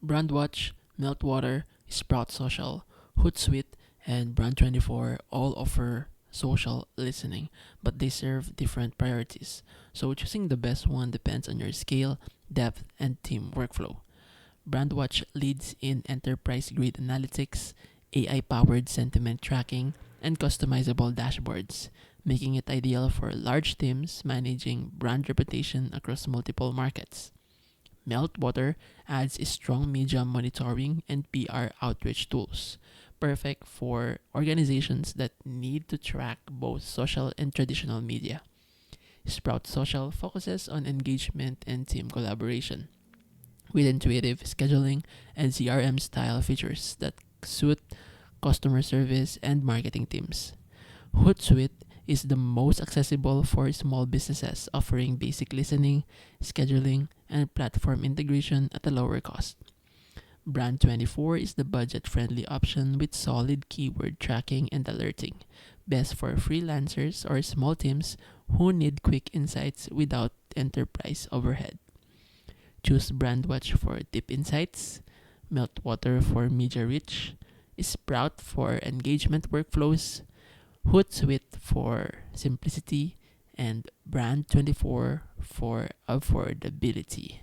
Brandwatch, Meltwater, Sprout Social, Hootsuite, and Brand24 all offer social listening, but they serve different priorities. So choosing the best one depends on your scale, depth, and team workflow. Brandwatch leads in enterprise-grade analytics, AI-powered sentiment tracking, and customizable dashboards, making it ideal for large teams managing brand reputation across multiple markets. Meltwater adds strong media monitoring and PR outreach tools, perfect for organizations that need to track both social and traditional media. Sprout Social focuses on engagement and team collaboration, with intuitive scheduling and CRM style features that suit customer service and marketing teams. Hootsuite is the most accessible for small businesses, offering basic listening, scheduling, and platform integration at a lower cost. Brand24 is the budget friendly option with solid keyword tracking and alerting, best for freelancers or small teams who need quick insights without enterprise overhead. Choose Brandwatch for deep insights, Meltwater for media reach, Sprout for engagement workflows, Hootsuite for simplicity, and Brand24 for affordability.